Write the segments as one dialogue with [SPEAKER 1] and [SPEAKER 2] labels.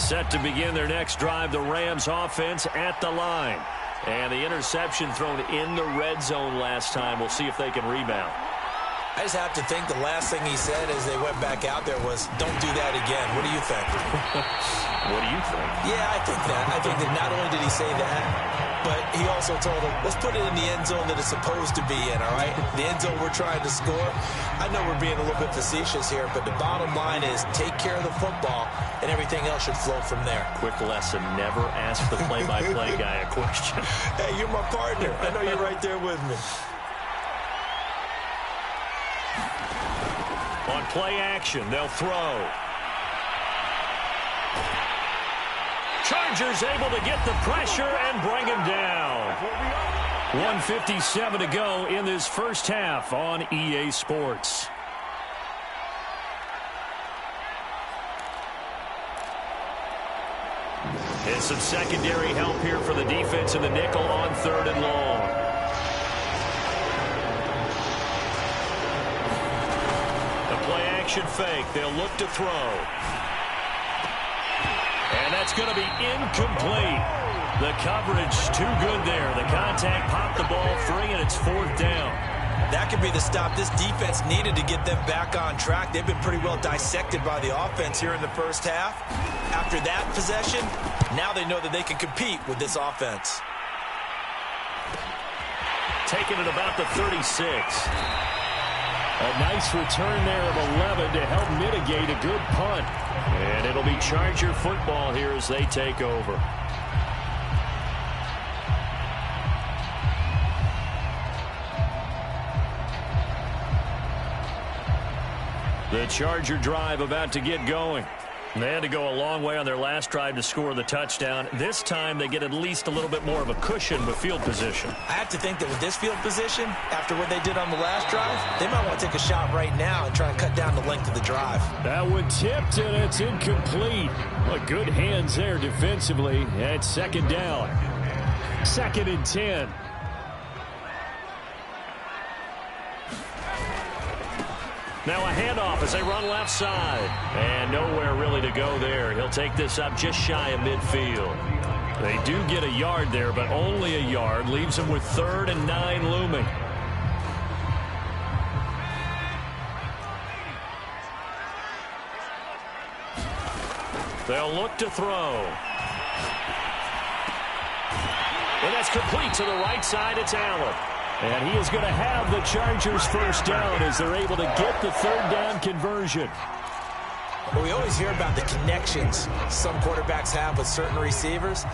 [SPEAKER 1] Set to begin their next drive, the Rams offense at the line. And the interception thrown in the red zone last time. We'll see if they can rebound.
[SPEAKER 2] I just have to think the last thing he said as they went back out there was, don't do that again. What do you think?
[SPEAKER 1] What do you think?
[SPEAKER 2] Yeah, I think that. I think that not only did he say that, but he also told them, let's put it in the end zone that it's supposed to be in, all right? The end zone we're trying to score. I know we're being a little bit facetious here, but the bottom line is take care of the football, and everything else should flow from there.
[SPEAKER 1] Quick lesson, never ask the play-by-play guy a question.
[SPEAKER 2] Hey, you're my partner. I know you're right there with me.
[SPEAKER 1] On play action, they'll throw. Chargers able to get the pressure and bring him down. 1:57 to go in this first half on EA Sports. And some secondary help here for the defense in the nickel on 3rd and long. Fake. They'll look to throw. And that's going to be incomplete. The coverage too good there. The contact popped the ball free, and it's 4th down.
[SPEAKER 2] That could be the stop this defense needed to get them back on track. They've been pretty well dissected by the offense here in the first half. After that possession, now they know that they can compete with this offense.
[SPEAKER 1] Taking it about the 36. A nice return there of 11 to help mitigate a good punt. And it'll be Charger football here as they take over. The Charger drive about to get going. They had to go a long way on their last drive to score the touchdown. This time they get at least a little bit more of a cushion with field position.
[SPEAKER 2] I have to think that with this field position, after what they did on the last drive, they might want to take a shot right now and try and cut down the length of the drive.
[SPEAKER 1] That one tipped, and it's incomplete. Well, good hands there defensively at 2nd down. 2nd and 10. Now a handoff as they run left side. And nowhere really to go there. He'll take this up just shy of midfield. They do get a yard there, but only a yard. Leaves them with 3rd and 9 looming. They'll look to throw. And that's complete to the right side. It's Allen. And he is going to have the Chargers first down as they're able to get the 3rd down conversion.
[SPEAKER 2] Well, we always hear about the connections some quarterbacks have with certain receivers.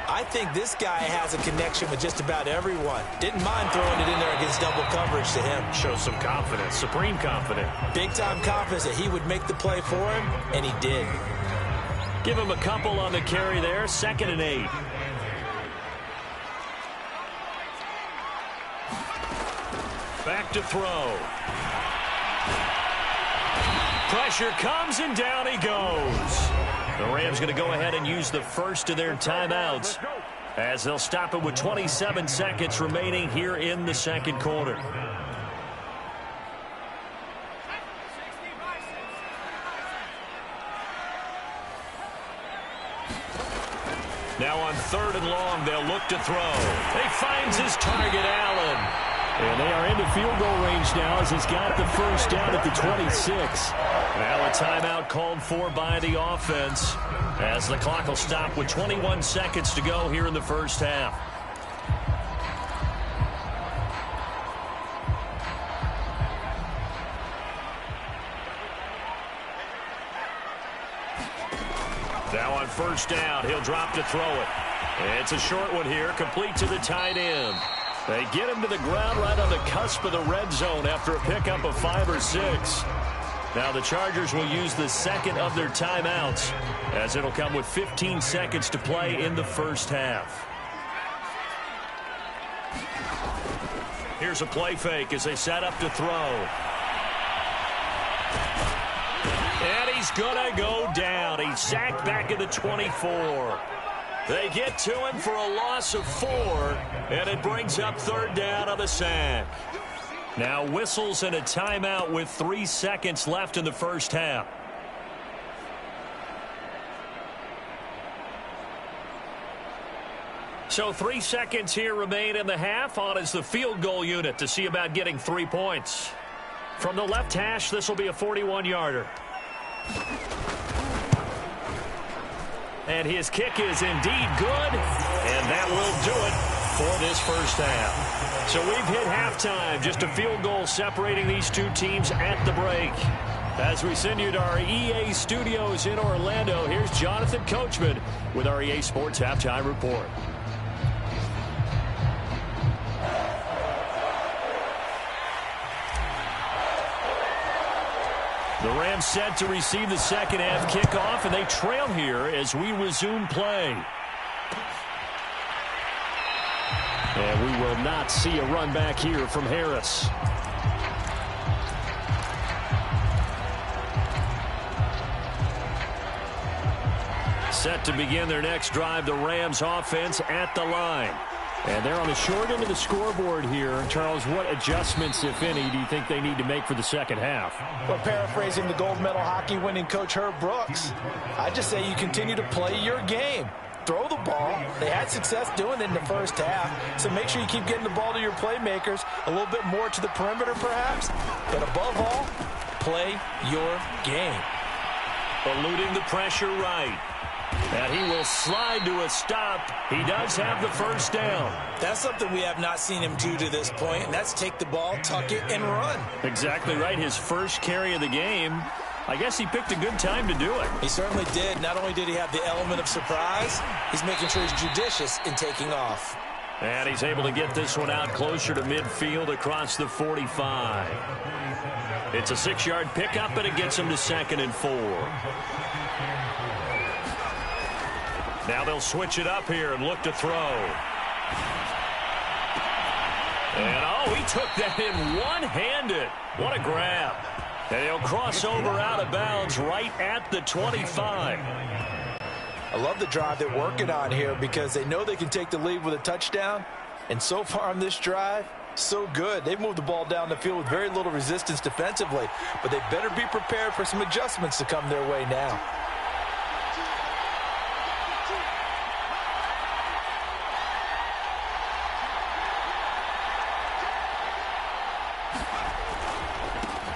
[SPEAKER 2] I think this guy has a connection with just about everyone. Didn't mind throwing it in there against double coverage to him.
[SPEAKER 1] Shows some confidence, supreme confidence.
[SPEAKER 2] Big-time confidence that he would make the play for him, and he did.
[SPEAKER 1] Give him a couple on the carry there, 2nd and 8. Back to throw. Pressure comes, and down he goes. The Rams going to go ahead and use the first of their timeouts as they'll stop it with 27 seconds remaining here in the 2nd quarter. Now on 3rd and long, they'll look to throw. He finds his target, Allen. And they are into field goal range now as he's got the first down at the 26. Now a timeout called for by the offense as the clock will stop with 21 seconds to go here in the first half. Now on 1st down, he'll drop to throw it. It's a short one here, complete to the tight end. They get him to the ground right on the cusp of the red zone after a pickup of 5 or 6. Now the Chargers will use the 2nd of their timeouts as it'll come with 15 seconds to play in the first half. Here's a play fake as they set up to throw. And he's going to go down. He's sacked back at the 24. They get to him for a loss of 4, and it brings up 3rd down on the sack. Now whistles and a timeout with 3 seconds left in the first half. So 3 seconds here remain in the half. On is the field goal unit to see about getting 3 points. From the left hash, this will be a 41-yarder. And his kick is indeed good. And that will do it for this first half. So we've hit halftime. Just a field goal separating these two teams at the break. As we send you to our EA studios in Orlando, here's Jonathan Coachman with our EA Sports Halftime Report. The Rams set to receive the second half kickoff, and they trail here as we resume play. And we will not see a run back here from Harris. Set to begin their next drive, the Rams offense at the line. And they're on the short end of the scoreboard here. Charles, what adjustments, if any, do you think they need to make for the second half?
[SPEAKER 3] Well, paraphrasing the gold medal hockey winning coach Herb Brooks, I just say you continue to play your game. Throw the ball. They had success doing it in the first half, so make sure you keep getting the ball to your playmakers, a little bit more to the perimeter perhaps, but above all, play your game.
[SPEAKER 1] Eluding the pressure right. And he will slide to a stop. He does have the first down.
[SPEAKER 2] That's something we have not seen him do to this point, and that's take the ball, tuck it, and run.
[SPEAKER 1] Exactly right. His first carry of the game. I guess he picked a good time to do it.
[SPEAKER 2] He certainly did. Not only did he have the element of surprise, he's making sure he's judicious in taking off.
[SPEAKER 1] And he's able to get this one out closer to midfield across the 45. It's a 6-yard pickup, and it gets him to 2nd and 4. Now they'll switch it up here and look to throw. And, oh, he took that in one-handed. What a grab. And he'll cross over out of bounds right at the 25.
[SPEAKER 3] I love the drive they're working on here because they know they can take the lead with a touchdown. And so far on this drive, so good. They've moved the ball down the field with very little resistance defensively. But they better be prepared for some adjustments to come their way now.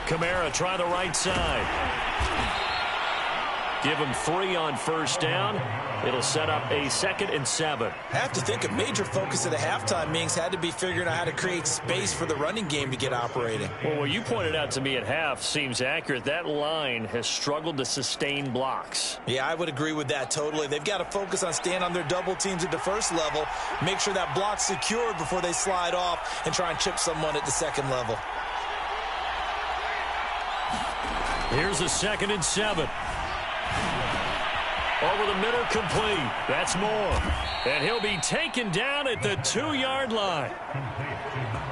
[SPEAKER 1] Kamara try the right side. Give him 3 on first down. It'll set up a 2nd and 7.
[SPEAKER 2] I have to think a major focus at a halftime means had to be figuring out how to create space for the running game to get operating.
[SPEAKER 1] Well, what you pointed out to me at half seems accurate. That line has struggled to sustain blocks.
[SPEAKER 2] Yeah, I would agree with that totally. They've got to focus on staying on their double teams at the first level, make sure that block's secured before they slide off and try and chip someone at the second level.
[SPEAKER 1] Here's a 2nd and 7. Over the middle, complete. That's Moore. And he'll be taken down at the 2-yard line.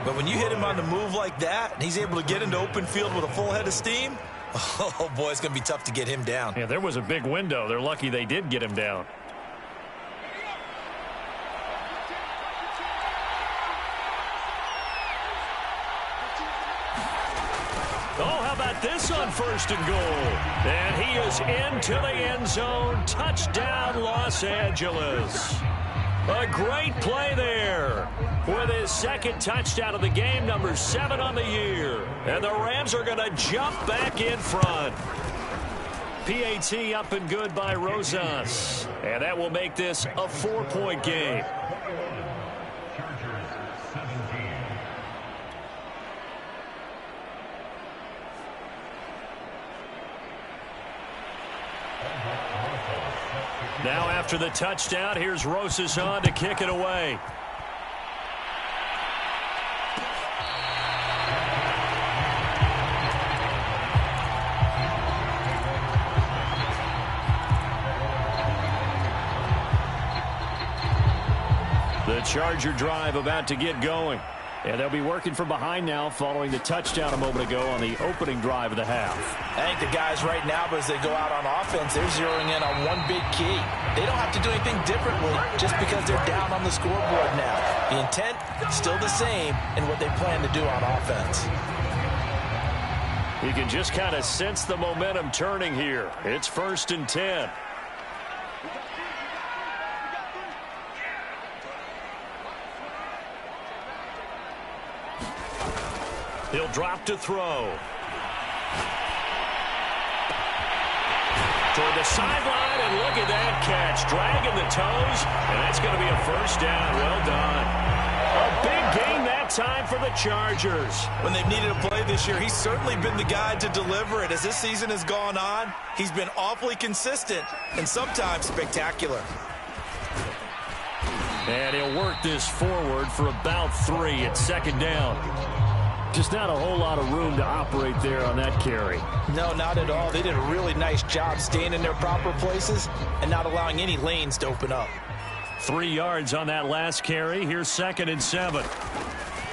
[SPEAKER 2] But when you hit him on the move like that, and he's able to get into open field with a full head of steam, oh, boy, it's going to be tough to get him down.
[SPEAKER 1] Yeah, there was a big window. They're lucky they did get him down. Oh, how about this on 1st and goal? And he is into the end zone. Touchdown, Los Angeles. A great play there with his 2nd touchdown of the game, number 7 on the year. And the Rams are going to jump back in front. PAT up and good by Rosas. And that will make this a 4-point game. Now after the touchdown, here's Rosas on to kick it away. The Charger drive about to get going. And they'll be working from behind now following the touchdown a moment ago on the opening drive of the half.
[SPEAKER 3] I think the guys right now, as they go out on offense, they're zeroing in on one big key. They don't have to do anything differently just because they're down on the scoreboard now. The intent, still the same in what they plan to do on offense.
[SPEAKER 1] You can just kind of sense the momentum turning here. It's 1st and 10. He'll drop to throw. Toward the sideline, and look at that catch. Dragging the toes, and that's going to be a first down. Well done. A big gain that time for the Chargers.
[SPEAKER 2] When they've needed a play this year, he's certainly been the guy to deliver it. As this season has gone on, he's been awfully consistent and sometimes spectacular.
[SPEAKER 1] And he'll work this forward for about 3 at second down. Just not a whole lot of room to operate there on that carry.
[SPEAKER 3] No, not at all. They did a really nice job staying in their proper places and not allowing any lanes to open up.
[SPEAKER 1] 3 yards on that last carry. Here's 2nd and 7.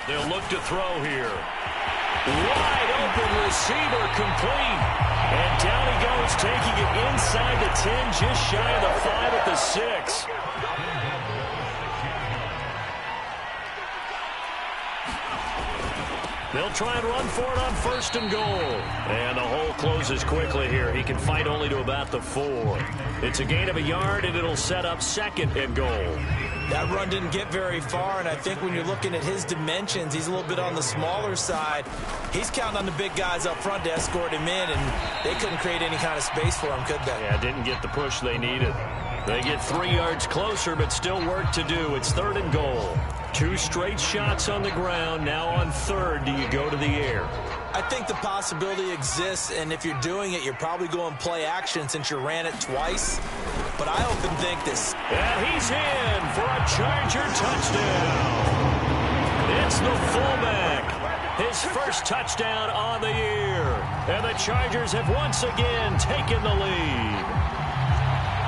[SPEAKER 1] They'll look to throw here. Wide open receiver, complete. And down he goes, taking it inside the 10, just shy of the 5 at the 6. They'll try and run for it on 1st and goal. And the hole closes quickly here. He can fight only to about the 4. It's a gain of a yard, and it'll set up 2nd and goal.
[SPEAKER 2] That run didn't get very far, and I think when you're looking at his dimensions, he's a little bit on the smaller side. He's counting on the big guys up front to escort him in, and they couldn't create any kind of space for him, could they?
[SPEAKER 1] Yeah, didn't get the push they needed. They get 3 yards closer, but still work to do. It's 3rd and goal. 2 straight shots on the ground. Now on 3rd, do you go to the air?
[SPEAKER 2] I think the possibility exists, and if you're doing it, you're probably going play action since you ran it twice. But I often think this.
[SPEAKER 1] And he's in for a Charger touchdown. It's the fullback. His first touchdown on the year. And the Chargers have once again taken the lead.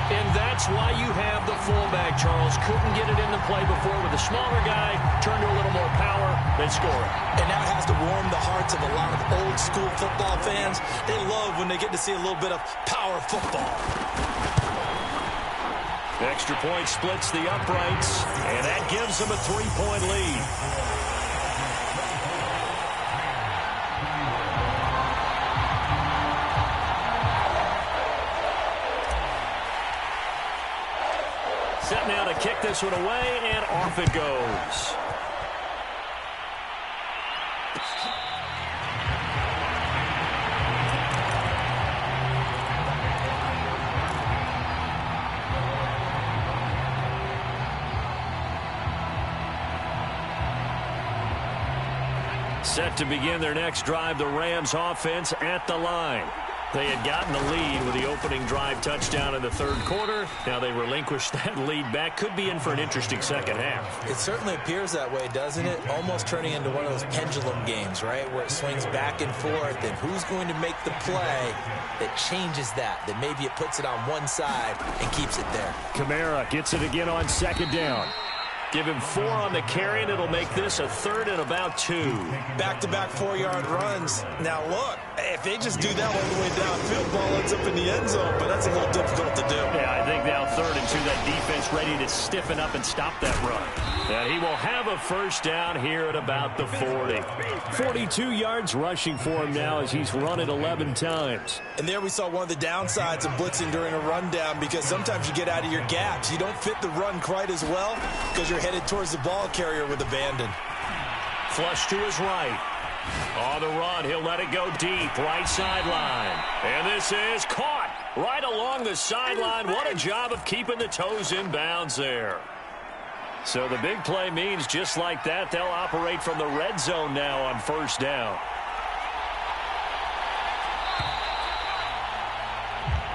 [SPEAKER 1] And that's why you have the fullback, Charles. Couldn't get it into play before with a smaller guy. Turned to a little more power. They score it.
[SPEAKER 2] And that has to warm the hearts of a lot of old-school football fans. They love when they get to see a little bit of power football.
[SPEAKER 1] Extra point splits the uprights, and that gives them a 3-point lead. Set now to kick this one away, and off it goes. Set to begin their next drive, the Rams offense at the line. They had gotten the lead with the opening drive touchdown in the 3rd quarter. Now they relinquished that lead back. Could be in for an interesting second half.
[SPEAKER 2] It certainly appears that way, doesn't it? Almost turning into one of those pendulum games, right? Where it swings back and forth, and who's going to make the play that changes that maybe it puts it on one side and keeps it there.
[SPEAKER 1] Kamara gets it again on 2nd down. Give him 4 on the carry, and it'll make this a 3rd and about 2.
[SPEAKER 2] Back-to-back 4-yard runs. Now, look, if they just do that all the way downfield, ball ends up in the end zone, but that's a little difficult to do.
[SPEAKER 1] Yeah, I think now 3rd and 2, that defense ready to stiffen up and stop that run. And he will have a first down here at about the 40. 42 yards rushing for him now as he's run it 11 times.
[SPEAKER 2] And there we saw one of the downsides of blitzing during a rundown, because sometimes you get out of your gaps. You don't fit the run quite as well because you're headed towards the ball carrier with abandon.
[SPEAKER 1] Flush to his right. On the run, he'll let it go deep, right sideline. And this is caught right along the sideline. What a job of keeping the toes in bounds there. So the big play means just like that, they'll operate from the red zone now on 1st down.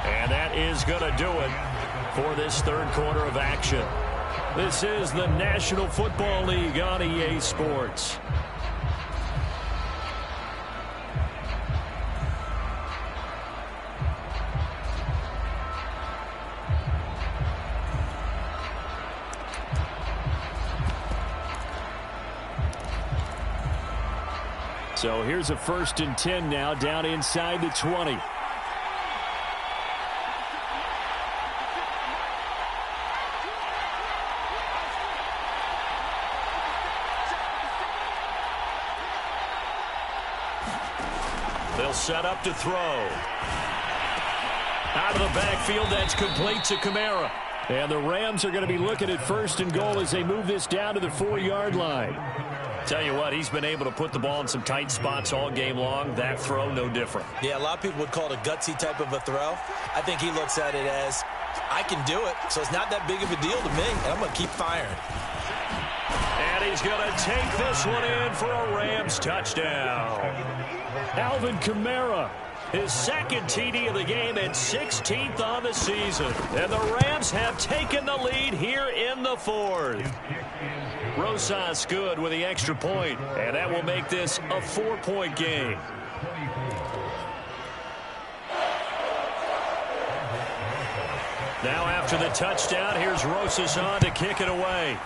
[SPEAKER 1] And that is going to do it for this 3rd quarter of action. This is the National Football League on EA Sports. So here's a 1st and 10 now, down inside the 20. They'll set up to throw. Out of the backfield, that's complete to Kamara. And the Rams are going to be looking at 1st and goal as they move this down to the 4-yard line. Tell you what, he's been able to put the ball in some tight spots all game long. That throw, no different.
[SPEAKER 2] Yeah, a lot of people would call it a gutsy type of a throw. I think he looks at it as, I can do it, so it's not that big of a deal to me, and I'm going to keep firing.
[SPEAKER 1] And he's going to take this one in for a Rams touchdown. Alvin Kamara, his second TD of the game and 16th on the season. And the Rams have taken the lead here in the fourth. Rosas good with the extra point, and that will make this a 4-point game. Now after the touchdown, here's Rosas on to kick it away.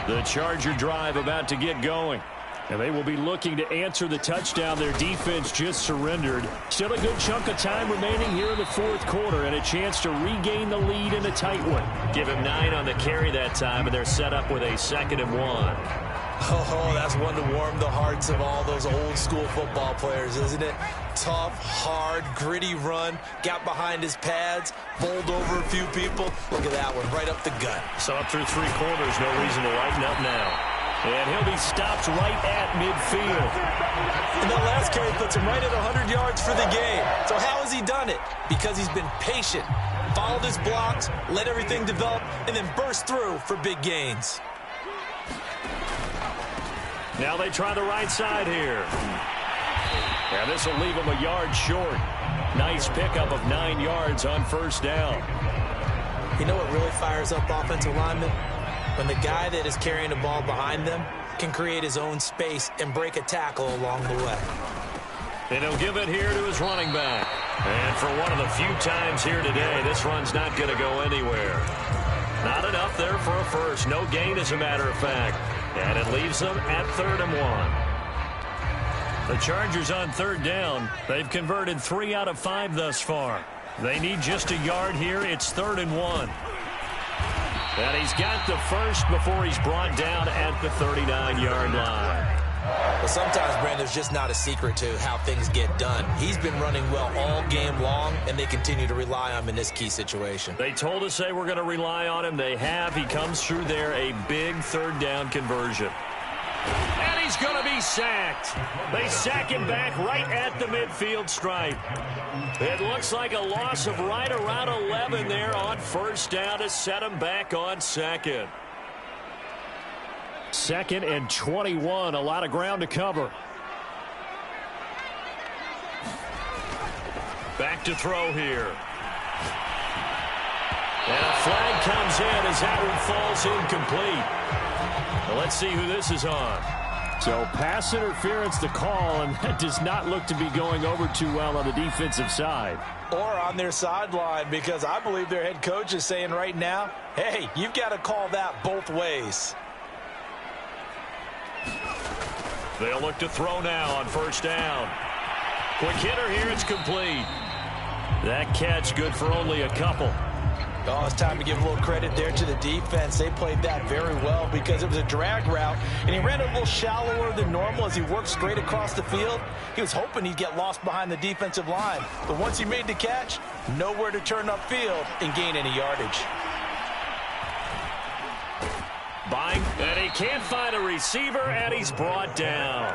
[SPEAKER 1] The Charger drive about to get going. And they will be looking to answer the touchdown their defense just surrendered. Still a good chunk of time remaining here in the fourth quarter and a chance to regain the lead in a tight one. Give him 9 on the carry that time, and they're set up with a 2nd and 1.
[SPEAKER 2] Oh, that's one to warm the hearts of all those old school football players, isn't it? Tough, hard, gritty run, got behind his pads, bowled over a few people. Look at that one, right up the gut.
[SPEAKER 1] So up through 3 quarters, no reason to lighten up now. And he'll be stopped right at midfield.
[SPEAKER 2] And that last carry puts him right at 100 yards for the game. So how has he done it? Because he's been patient, followed his blocks, let everything develop, and then burst through for big gains.
[SPEAKER 1] Now they try the right side here. And this will leave him a yard short. Nice pickup of 9 yards on first down.
[SPEAKER 2] You know what really fires up offensive linemen? When the guy that is carrying the ball behind them can create his own space and break a tackle along the way.
[SPEAKER 1] And he'll give it here to his running back. And for one of the few times here today, this run's not going to go anywhere. Not enough there for a first. No gain, as a matter of fact. And it leaves them at 3rd and 1. The Chargers on 3rd down. They've converted 3 out of 5 thus far. They need just a yard here. It's 3rd and 1. And he's got the first before he's brought down at the 39-yard line.
[SPEAKER 2] Well, sometimes, Brandon, there's just not a secret to how things get done. He's been running well all game long, and they continue to rely on him in this key situation.
[SPEAKER 1] They told us they were going to rely on him. They have. He comes through there, a big 3rd down conversion. And he's going to be sacked. They sack him back right at the midfield stripe. It looks like a loss of right around 11 there on first down to set him back on 2nd. 2nd and 21. A lot of ground to cover. Back to throw here. And a flag comes in as that one falls incomplete. Well, let's see who this is on. So pass interference the call, and that does not look to be going over too well on the defensive side.
[SPEAKER 3] Or on their sideline, because I believe their head coach is saying right now, hey, you've got to call that both ways.
[SPEAKER 1] They'll look to throw now on first down. Quick hitter here, it's complete. That catch good for only a couple.
[SPEAKER 3] Oh, it's time to give a little credit there to the defense. They played that very well because it was a drag route, and he ran a little shallower than normal as he worked straight across the field. He was hoping he'd get lost behind the defensive line, but once he made the catch, nowhere to turn upfield and gain any yardage.
[SPEAKER 1] Buying, and he can't find a receiver, and he's brought down.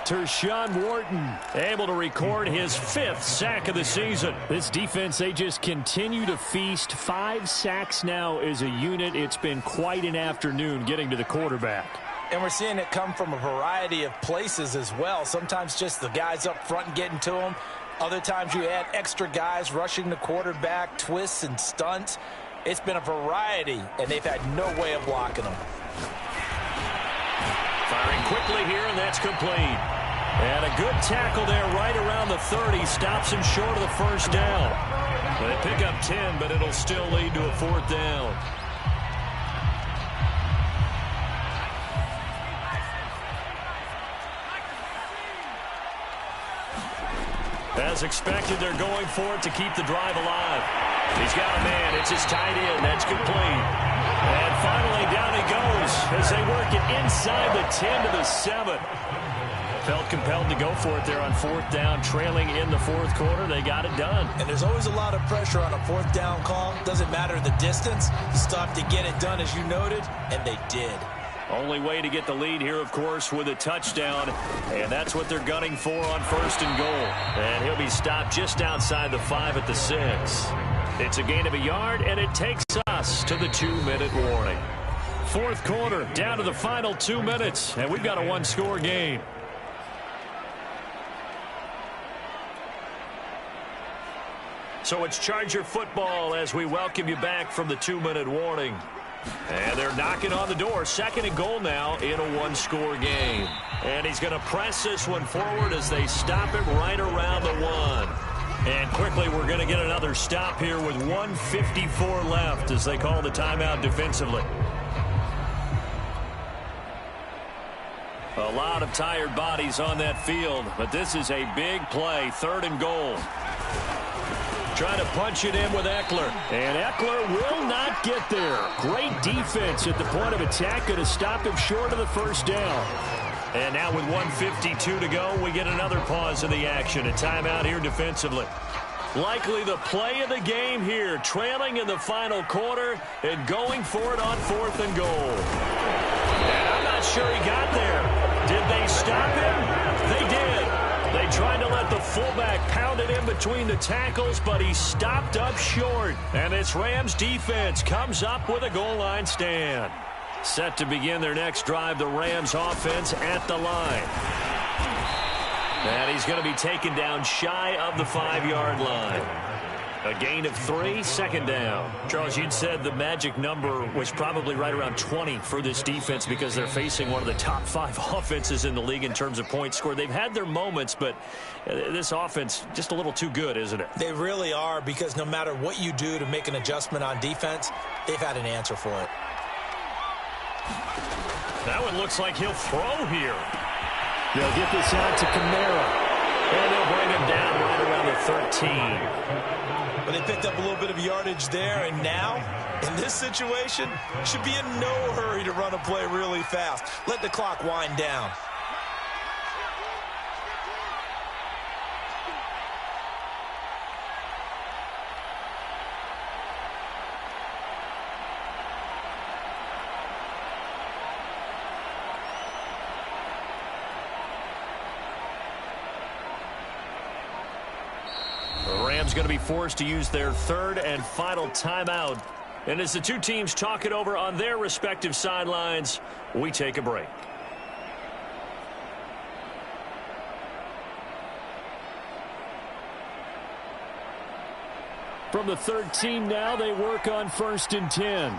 [SPEAKER 1] Tershawn Wharton able to record his 5th sack of the season. This defense, they just continue to feast. 5 sacks now as a unit. It's been quite an afternoon getting to the quarterback.
[SPEAKER 3] And we're seeing it come from a variety of places as well. Sometimes just the guys up front getting to him. Other times you add extra guys rushing the quarterback, twists and stunts. It's been a variety, and they've had no way of blocking them.
[SPEAKER 1] Firing quickly here, and that's complete. And a good tackle there right around the 30. Stops him short of the first down. They pick up 10, but it'll still lead to a 4th down. As expected, they're going for it to keep the drive alive. He's got a man. It's his tight end. That's complete. And finally, down he goes as they work it inside the 10 to the 7. Felt compelled to go for it there on fourth down, trailing in the fourth quarter. They got it done.
[SPEAKER 2] And there's always a lot of pressure on a fourth down call. Doesn't matter the distance. You stop to get it done, as you noted, and they did.
[SPEAKER 1] Only way to get the lead here, of course, with a touchdown. And that's what they're gunning for on first and goal. And he'll be stopped just outside the 5 at the 6. It's a gain of a yard, and it takes us to the 2-minute warning. Fourth quarter, down to the final 2 minutes, and we've got a one-score game. So it's Charger football as we welcome you back from the 2-minute warning. And they're knocking on the door. Second and goal now in a one-score game. And he's going to press this one forward as they stop it right around the 1. And quickly we're going to get another stop here with 1:54 left as they call the timeout defensively. A lot of tired bodies on that field, but this is a big play. Third and goal. Trying to punch it in with Eckler. And Eckler will not get there. Great defense at the point of attack. Going to stop him short of the first down. And now with 1:52 to go, we get another pause in the action. A timeout here defensively. Likely the play of the game here. Trailing in the final quarter and going for it on fourth and goal. And I'm not sure he got there. Did they stop him? They did. They tried to let the fullback pound it in between the tackles, but he stopped up short. And this Rams defense comes up with a goal line stand. Set to begin their next drive, the Rams offense at the line. And he's going to be taken down shy of the 5-yard line. A gain of 3, second down. Charles, you'd said the magic number was probably right around 20 for this defense because they're facing one of the top 5 offenses in the league in terms of points scored. They've had their moments, but this offense just a little too good, isn't it?
[SPEAKER 2] They really are, because no matter what you do to make an adjustment on defense, they've had an answer for it.
[SPEAKER 1] That one looks like he'll throw here. They'll get this out to Kamara. And they'll bring him down right around the 13.
[SPEAKER 2] But they picked up a little bit of yardage there, and now, in this situation, should be in no hurry to run a play really fast. Let the clock wind down.
[SPEAKER 1] Going to be forced to use their third and final timeout. And as the two teams talk it over on their respective sidelines, we take a break. From the 13 now, they work on first and 10.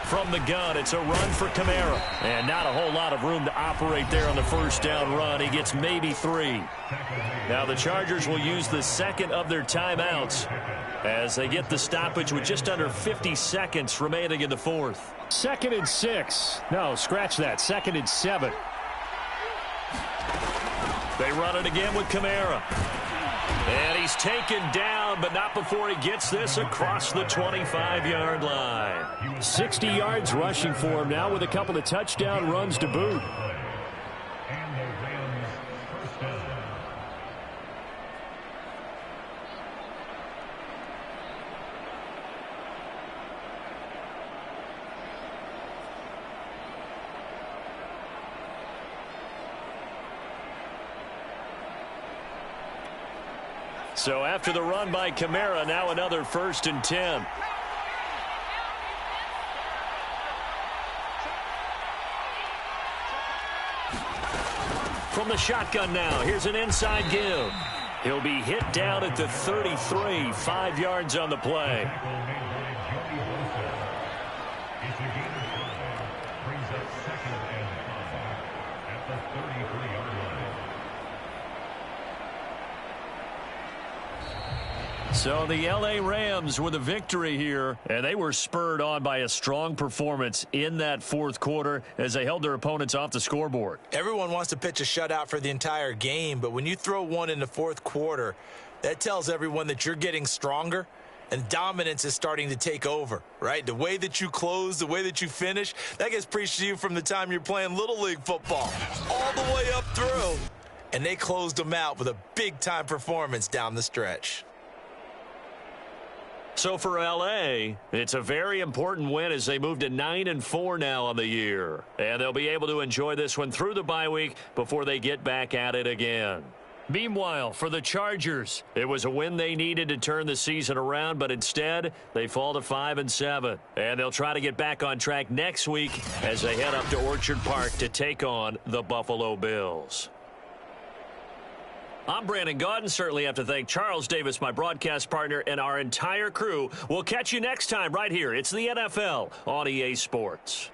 [SPEAKER 1] From the gun, it's a run for Kamara. And not a whole lot of room to operate there on the first down run. He gets maybe 3. Now the Chargers will use the second of their timeouts as they get the stoppage with just under 50 seconds remaining in the fourth. 2nd and 6. No, scratch that. 2nd and 7. They run it again with Kamara. And he's taken down, but not before he gets this across the 25-yard line. 60 yards rushing for him now with a couple of touchdown runs to boot. So after the run by Kamara, now another 1st and 10. From the shotgun now, here's an inside give. He'll be hit down at the 33, 5 yards on the play. So the L.A. Rams with a victory here, and they were spurred on by a strong performance in that fourth quarter as they held their opponents off the scoreboard.
[SPEAKER 2] Everyone wants to pitch a shutout for the entire game, but when you throw one in the fourth quarter, that tells everyone that you're getting stronger and dominance is starting to take over, right? The way that you close, the way that you finish, that gets preached to you from the time you're playing Little League football all the way up through. And they closed them out with a big-time performance down the stretch.
[SPEAKER 1] So for L.A., it's a very important win as they move to 9-4 now on the year. And they'll be able to enjoy this one through the bye week before they get back at it again. Meanwhile, for the Chargers, it was a win they needed to turn the season around, but instead they fall to 5-7. And they'll try to get back on track next week as they head up to Orchard Park to take on the Buffalo Bills. I'm Brandon Gaudin. Certainly have to thank Charles Davis, my broadcast partner, and our entire crew. We'll catch you next time right here. It's the NFL on EA Sports.